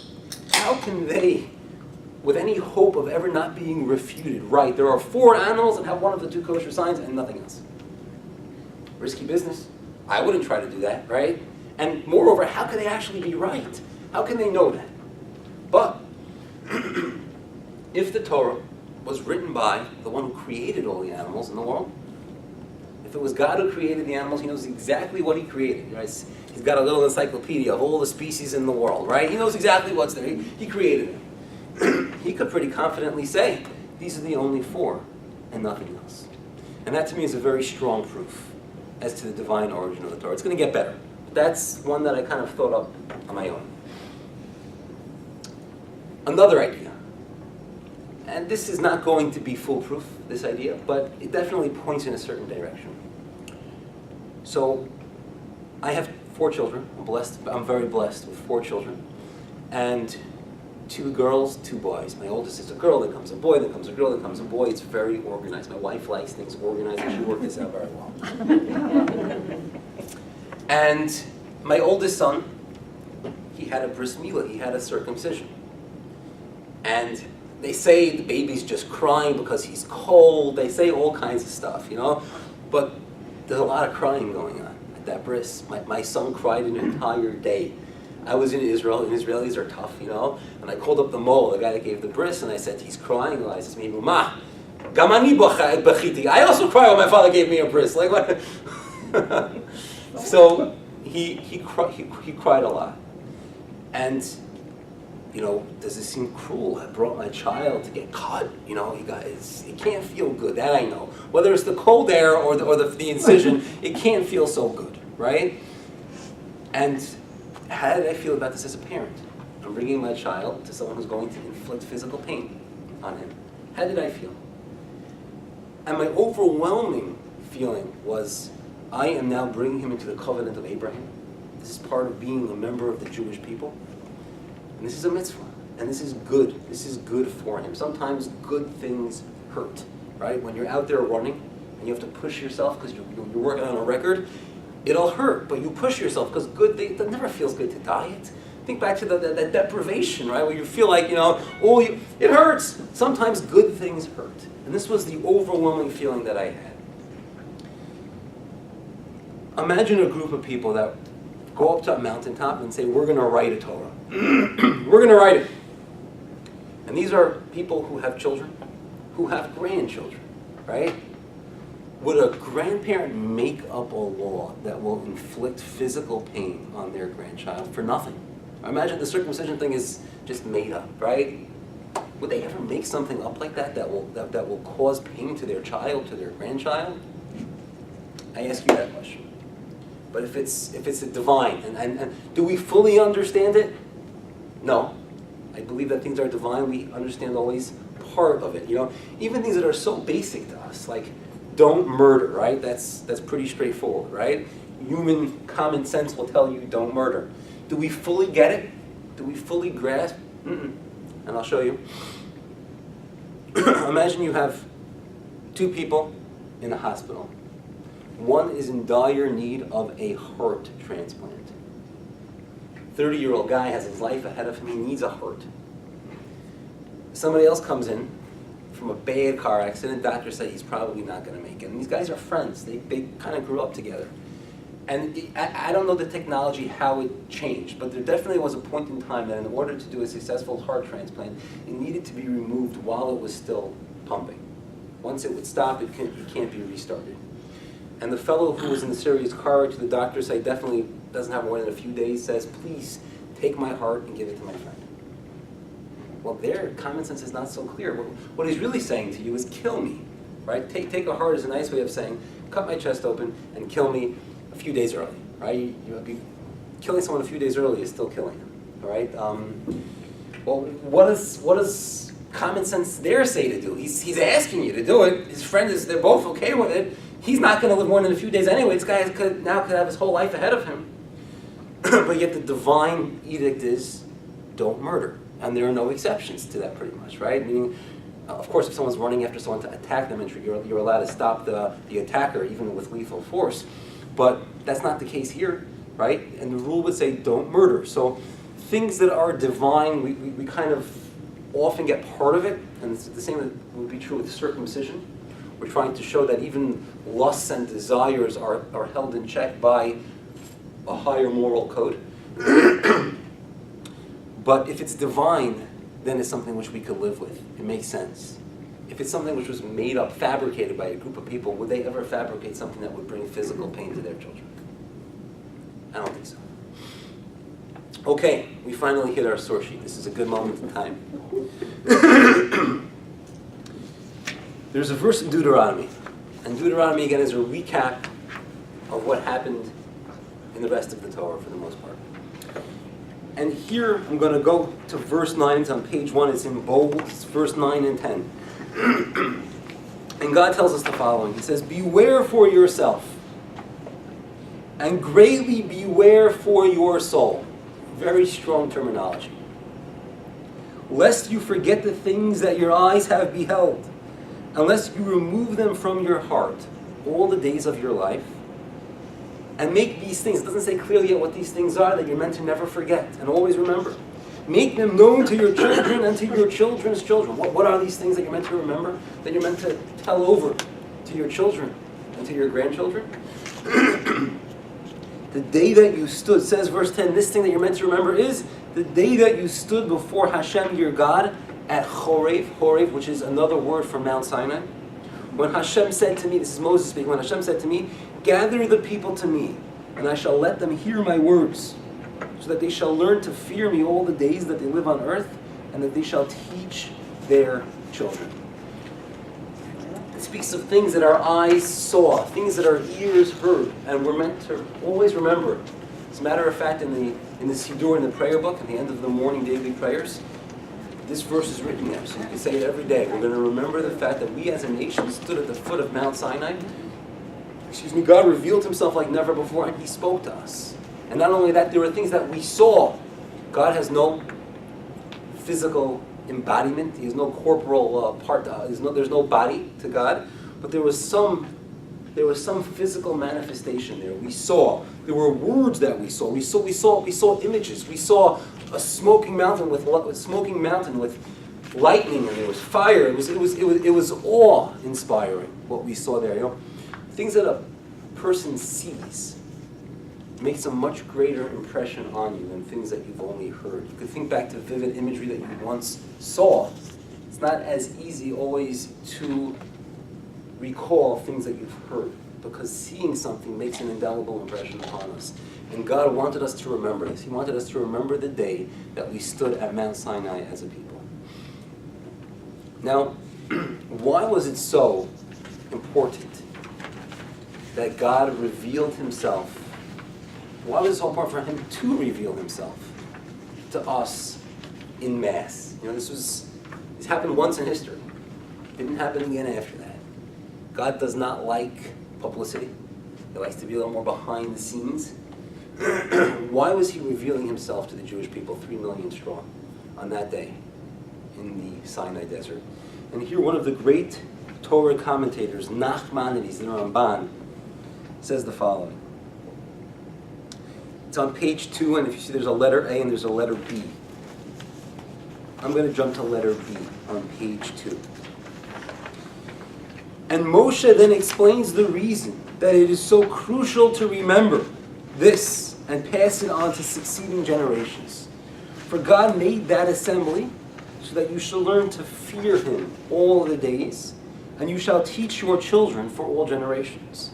How can they, with any hope of ever not being refuted, write, there are 4 animals that have one of the 2 kosher signs and nothing else? Risky business. I wouldn't try to do that, right? And moreover, how can they actually be right? How can they know that? But if the Torah was written by the one who created all the animals in the world, if it was God who created the animals, he knows exactly what he created, right? He's got a little encyclopedia of all the species in the world, right? He knows exactly what's there. He created it. He could pretty confidently say, these are the only 4 and nothing else. And that to me is a very strong proof as to the divine origin of the Torah. It's going to get better. But that's one that I kind of thought up on my own. Another idea, and this is not going to be foolproof, this idea, but it definitely points in a certain direction. So, I have 4 children. I'm very blessed with 4 children. And 2 girls, 2 boys. My oldest is a girl, then comes a boy, then comes a girl, then comes a boy. It's very organized. My wife likes things organized, and she worked this out very well. And my oldest son, he had a bris milah, he had a circumcision. And they say the baby's just crying because he's cold. They say all kinds of stuff, you know. But there's a lot of crying going on at that bris. My son cried an entire day. I was in Israel, and Israelis are tough, you know. And I called up the mole, the guy that gave the bris, and I said, he's crying. And I said to me, Ma, gamani bachiti. I also cry when my father gave me a bris. Like what? So he cried a lot. And you know, does it seem cruel? I brought my child to get cut. You know, you guys, it can't feel good. That I know. Whether it's the cold air or the incision, it can't feel so good, right? And how did I feel about this as a parent? I'm bringing my child to someone who's going to inflict physical pain on him. How did I feel? And my overwhelming feeling was, I am now bringing him into the covenant of Abraham. This is part of being a member of the Jewish people. And this is a mitzvah, and this is good. This is good for him. Sometimes good things hurt, right? When you're out there running, and you have to push yourself because you're working on a record, it'll hurt, but you push yourself because good things, that never feels good to diet. Think back to that deprivation, right? Where you feel like, you know, it hurts. Sometimes good things hurt. And this was the overwhelming feeling that I had. Imagine a group of people that go up to a mountaintop and say, we're going to write a Torah. We're going to write it. And these are people who have children, who have grandchildren, right? Would a grandparent make up a law that will inflict physical pain on their grandchild for nothing? Imagine the circumcision thing is just made up, right? Would they ever make something up like that that will cause pain to their child, to their grandchild? I ask you that question. But if it's a divine, and do we fully understand it? No. I believe that things are divine. We understand always part of it. You know, even things that are so basic to us, like don't murder, right? That's pretty straightforward, right? Human common sense will tell you don't murder. Do we fully get it? Do we fully grasp? And I'll show you. Imagine you have 2 people in a hospital. One is in dire need of a heart transplant. 30-year-old guy has his life ahead of him. He needs a heart. Somebody else comes in from a bad car accident. Doctors say he's probably not going to make it. And these guys are friends. They kind of grew up together. And I don't know the technology, how it changed, but there definitely was a point in time that in order to do a successful heart transplant, it needed to be removed while it was still pumping. Once it would stop, it can't be restarted. And the fellow who was in the serious car to the doctor said definitely doesn't have more than a few days, says, please take my heart and give it to my friend. Well, their common sense is not so clear. What he's really saying to you is kill me. right? Take a heart is a nice way of saying, cut my chest open and kill me a few days early, right? Killing someone a few days early is still killing him, all right? Well, what does common sense there say to do? He's asking you to do it. His friend they're both okay with it. He's not going to live more than a few days anyway. This guy could have his whole life ahead of him. But yet the divine edict is, don't murder. And there are no exceptions to that pretty much, right? Meaning, of course, if someone's running after someone to attack them, you're allowed to stop the attacker even with lethal force. But that's not the case here, right? And the rule would say, don't murder. So things that are divine, we kind of often get part of it, and it's the same would be true with circumcision. We're trying to show that even lusts and desires are held in check by a higher moral code. But if it's divine, then it's something which we could live with. It makes sense. If it's something which was made up, fabricated by a group of people, would they ever fabricate something that would bring physical pain to their children? I don't think so. Okay, we finally hit our source sheet. This is a good moment in time. There's a verse in Deuteronomy. And Deuteronomy, again, is a recap of what happened in the rest of the Torah for the most part. And here I'm going to go to verse 9. It's on page 1. It's in bold. It's verse 9 and 10. And God tells us the following. He says, beware for yourself, and greatly beware for your soul. Very strong terminology. Lest you forget the things that your eyes have beheld, unless you remove them from your heart all the days of your life, and make these things, it doesn't say clearly yet what these things are, that you're meant to never forget and always remember. Make them known to your children and to your children's children. What are these things that you're meant to remember? That you're meant to tell over to your children and to your grandchildren? The day that you stood, says verse 10, this thing that you're meant to remember is the day that you stood before Hashem your God at Horev, which is another word for Mount Sinai. When Hashem said to me, this is Moses speaking, when Hashem said to me, gather the people to me, and I shall let them hear my words, so that they shall learn to fear me all the days that they live on earth, and that they shall teach their children. It speaks of things that our eyes saw, things that our ears heard, and we're meant to always remember. As a matter of fact, in the Siddur, in the prayer book, at the end of the morning daily prayers, this verse is written there, so you can say it every day. We're going to remember the fact that we as a nation stood at the foot of Mount Sinai. God revealed himself like never before, and he spoke to us. And not only that, there were things that we saw. God has no physical embodiment. He has no corporal part. There's no body to God. But there was some physical manifestation there. We saw. There were words that we saw. We saw images. We saw a smoking mountain with lightning, and there was fire. It was awe-inspiring what we saw there. Things that a person sees makes a much greater impression on you than things that you've only heard. You could think back to vivid imagery that you once saw. It's not as easy always to recall things that you've heard, because seeing something makes an indelible impression upon us. And God wanted us to remember this. He wanted us to remember the day that we stood at Mount Sinai as a people. Now, why was it so important that God revealed himself? Why was it so important for him to reveal himself to us in mass? This happened once in history. It didn't happen again after that. God does not like publicity. He likes to be a little more behind the scenes. Why was he revealing himself to the Jewish people, 3 million strong, on that day in the Sinai desert? And here one of the great Torah commentators, Nachmanides, the Ramban, says the following. It's on page 2, and if you see there's a letter A and there's a letter B. I'm going to jump to letter B on page 2. And Moshe then explains the reason that it is so crucial to remember this and pass it on to succeeding generations. For God made that assembly so that you shall learn to fear him all the days, and you shall teach your children for all generations.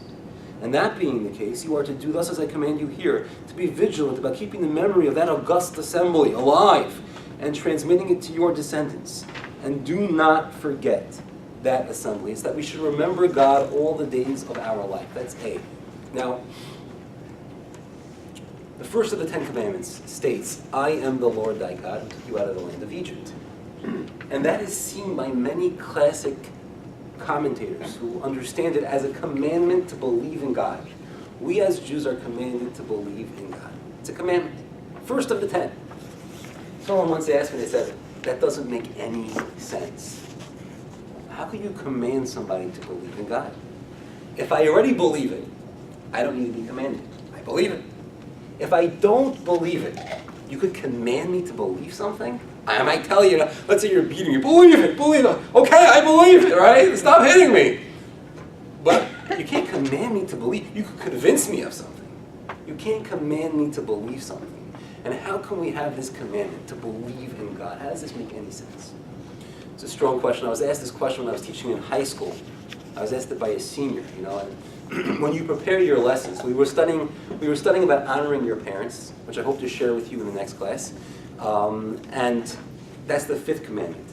And that being the case, you are to do thus as I command you here, to be vigilant about keeping the memory of that august assembly alive and transmitting it to your descendants. And do not forget that assembly. It's that we should remember God all the days of our life. That's A. Now, the first of the Ten Commandments states, I am the Lord thy God who took you out of the land of Egypt. And that is seen by many classic commentators who understand it as a commandment to believe in God. We as Jews are commanded to believe in God. It's a commandment. First of the 10. Someone once asked me, they said, that doesn't make any sense. How can you command somebody to believe in God? If I already believe it, I don't need to be commanded. I believe it. If I don't believe it, you could command me to believe something? I might tell you, let's say you're beating me, believe it. Okay, I believe it, right? Stop hitting me. But you can't command me to believe. You could convince me of something. You can't command me to believe something. And how can we have this commandment to believe in God? How does this make any sense? It's a strong question. I was asked this question when I was teaching in high school. I was asked it by a senior, and when you prepare your lessons, we were studying about honoring your parents, which I hope to share with you in the next class. And that's the 5th commandment.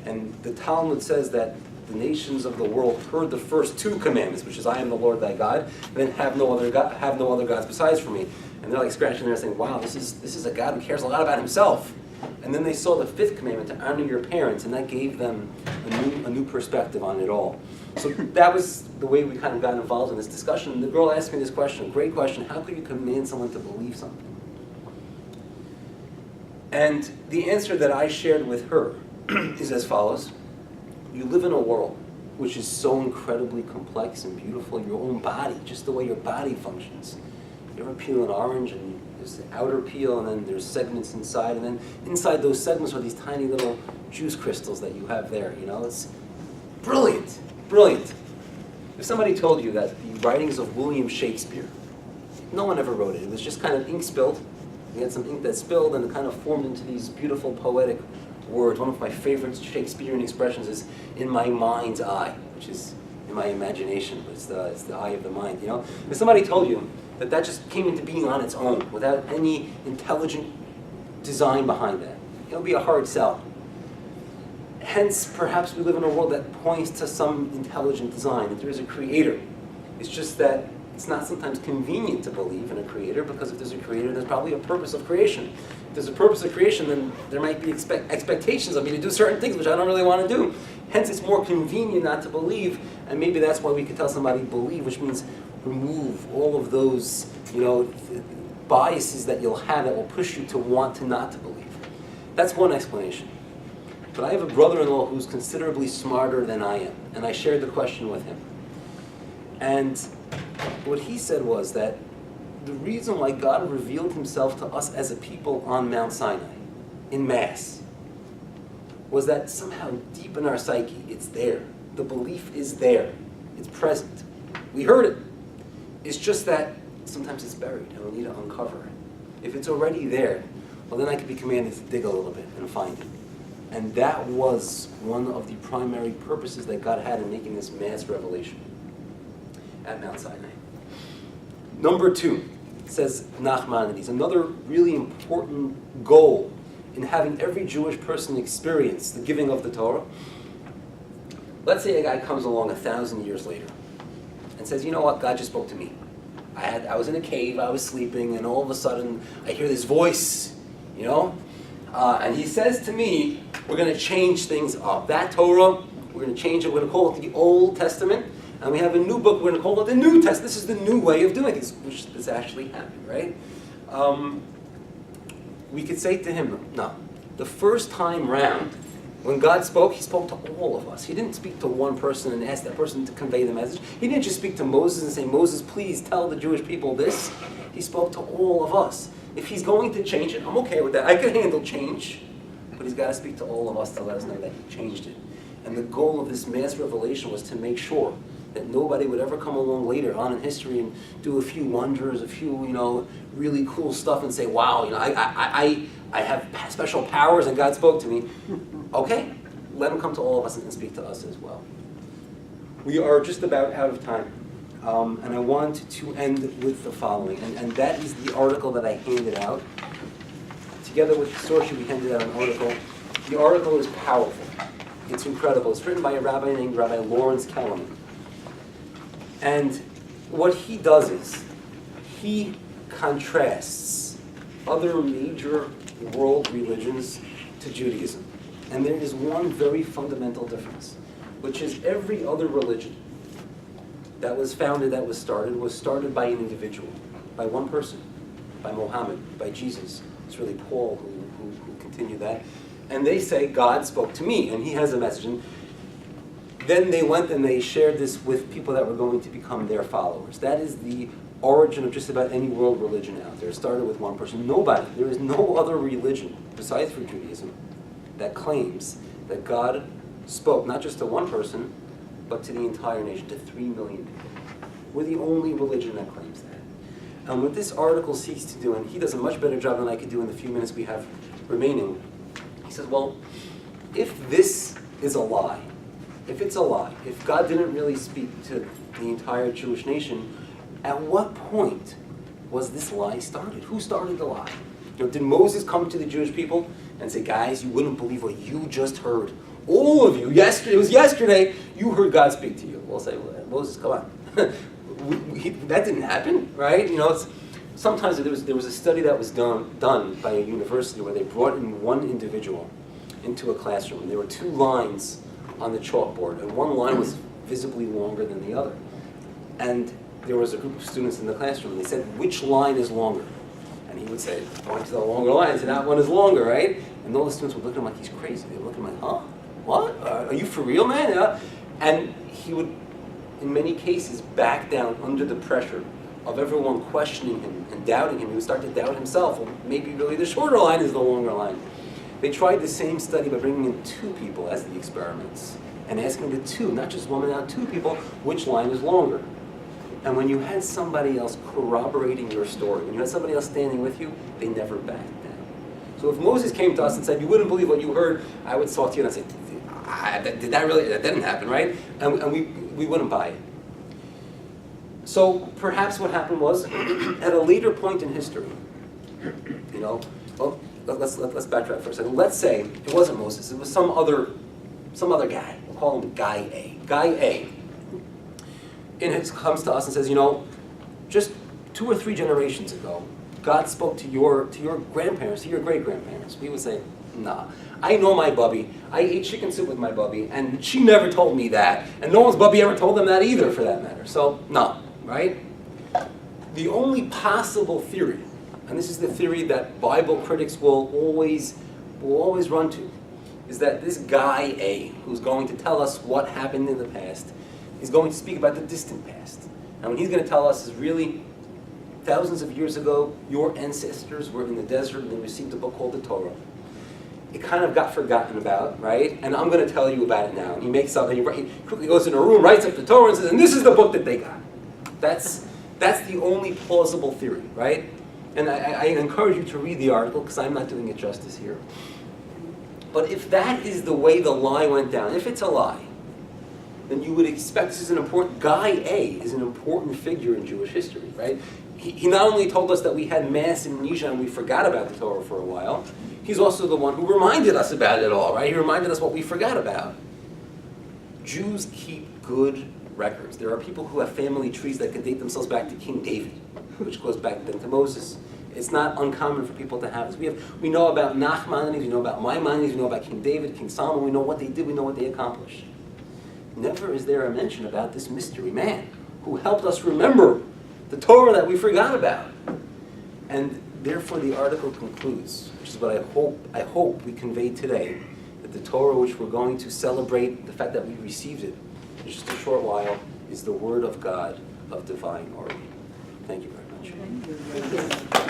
And the Talmud says that the nations of the world heard the first 2 commandments, which is I am the Lord thy God, and then have no other gods besides for me. And they're like scratching their head saying, wow, this is a God who cares a lot about himself. And then they saw the 5th commandment to honor your parents, and that gave them a new perspective on it all. So that was the way we kind of got involved in this discussion. And the girl asked me this question, great question, how could you command someone to believe something? And the answer that I shared with her is as follows. You live in a world which is so incredibly complex and beautiful, your own body, just the way your body functions. You ever peel an orange and there's the outer peel and then there's segments inside, and then inside those segments are these tiny little juice crystals that you have there, It's brilliant, brilliant. If somebody told you that the writings of William Shakespeare, no one ever wrote it. It was just kind of ink spilled. We had some ink that spilled and it kind of formed into these beautiful poetic words. One of my favorite Shakespearean expressions is in my mind's eye, which is in my imagination, but it's the eye of the mind, If somebody told you that just came into being on its own without any intelligent design behind that, it would be a hard sell. Hence, perhaps we live in a world that points to some intelligent design, that there is a creator. It's just that it's not sometimes convenient to believe in a creator, because if there's a creator, there's probably a purpose of creation. If there's a purpose of creation, then there might be expectations of me to do certain things which I don't really want to do. Hence, it's more convenient not to believe, and maybe that's why we could tell somebody believe, which means remove all of those, biases that you'll have that will push you to want to not to believe. That's one explanation. But I have a brother-in-law who's considerably smarter than I am, and I shared the question with him. And what he said was that the reason why God revealed himself to us as a people on Mount Sinai, in Mass, was that somehow deep in our psyche, it's there. The belief is there. It's present. We heard it. It's just that sometimes it's buried, and we need to uncover it. If it's already there, well, then I could be commanded to dig a little bit and find it. And that was one of the primary purposes that God had in making this mass revelation at Mount Sinai. Number 2, says Nachmanides, another really important goal in having every Jewish person experience the giving of the Torah. Let's say a guy comes along 1,000 years later and says, you know what, God just spoke to me. I was in a cave, I was sleeping, and all of a sudden I hear this voice, and he says to me, we're going to change things up. That Torah, we're going to change it, we're going to call it the Old Testament, and we have a new book, we're going to call it the New Testament. This is the new way of doing things, which is actually happening, right? We could say to him, no, the first time round, when God spoke, he spoke to all of us. He didn't speak to one person and ask that person to convey the message. He didn't just speak to Moses and say, Moses, please tell the Jewish people this. He spoke to all of us. If he's going to change it, I'm okay with that. I can handle change. But he's got to speak to all of us to let us know that he changed it. And the goal of this mass revelation was to make sure that nobody would ever come along later on in history and do a few wonders, a few, really cool stuff and say, wow, I have special powers and God spoke to me. Okay, let him come to all of us and speak to us as well. We are just about out of time. And I want to end with the following, and that is the article that I handed out. Together with the source sheet, we handed out an article. The article is powerful. It's incredible. It's written by a rabbi named Rabbi Lawrence Kellerman. And what he does is, he contrasts other major world religions to Judaism. And there is one very fundamental difference, which is every other religion that was founded, that was started by an individual, by one person, by Muhammad, by Jesus. It's really Paul who continued that. And they say, God spoke to me, and he has a message. And then they went and they shared this with people that were going to become their followers. That is the origin of just about any world religion out there. It started with one person. There is no other religion, besides for Judaism, that claims that God spoke not just to one person, but to the entire nation, to 3 million people. We're the only religion that claims that. And what this article seeks to do, and he does a much better job than I could do in the few minutes we have remaining, he says, well, if this is a lie, if God didn't really speak to the entire Jewish nation, at what point was this lie started? Who started the lie? Did Moses come to the Jewish people and say, guys, you wouldn't believe what you just heard. All of you, it was yesterday, you heard God speak to you. We'll say, well, Moses, come on. That didn't happen, right? Sometimes there was a study that was done by a university where they brought in one individual into a classroom. And there were 2 lines on the chalkboard, and one line was visibly longer than the other. And there was a group of students in the classroom, and they said, which line is longer? And he would say, point to the longer line, and that one is longer, right? And all the students would look at him like he's crazy. They would look at him like, huh? What? Are you for real, man? Yeah. And he would, in many cases, back down under the pressure of everyone questioning him and doubting him. He would start to doubt himself. Well, maybe really the shorter line is the longer line. They tried the same study by bringing in 2 people as the experiments and asking the 2, not just one, now 2 people, which line is longer. And when you had somebody else corroborating your story, when you had somebody else standing with you, they never backed down. So if Moses came to us and said, you wouldn't believe what you heard, I would talk to you and I'd say, that didn't happen, right? And we wouldn't buy it. So perhaps what happened was, at a later point in history, let's backtrack for a second. Let's say it wasn't Moses, it was some other guy. We'll call him Guy A. Guy A comes to us and says, just 2 or 3 generations ago, God spoke to your grandparents, to your great-grandparents. We would say, nah. I know my bubby. I ate chicken soup with my bubby, and she never told me that. And no one's bubby ever told them that either, for that matter. So, no, right? The only possible theory, and this is the theory that Bible critics will always run to, is that this Guy A, who's going to tell us what happened in the past, is going to speak about the distant past. And what he's going to tell us is really, thousands of years ago, your ancestors were in the desert and they received a book called the Torah. It kind of got forgotten about, right? And I'm going to tell you about it now. And he makes up, and he quickly goes in a room, writes up the Torah, and says, and this is the book that they got. That's the only plausible theory, right? And I encourage you to read the article, because I'm not doing it justice here. But if that is the way the lie went down, if it's a lie, then you would expect, this is an important, Guy A is an important figure in Jewish history, right? He not only told us that we had mass amnesia and we forgot about the Torah for a while, he's also the one who reminded us about it all, right? He reminded us what we forgot about. Jews keep good records. There are people who have family trees that can date themselves back to King David, which goes back then to Moses. It's not uncommon for people to have this. We know about Nachmanides, we know about Maimonides, we know about King David, King Solomon, we know what they did, we know what they accomplished. Never is there a mention about this mystery man who helped us remember the Torah that we forgot about. And therefore the article concludes, which is what I hope we conveyed today, that the Torah which we're going to celebrate, the fact that we received it in just a short while, is the Word of God of divine origin. Thank you very much. Thank you.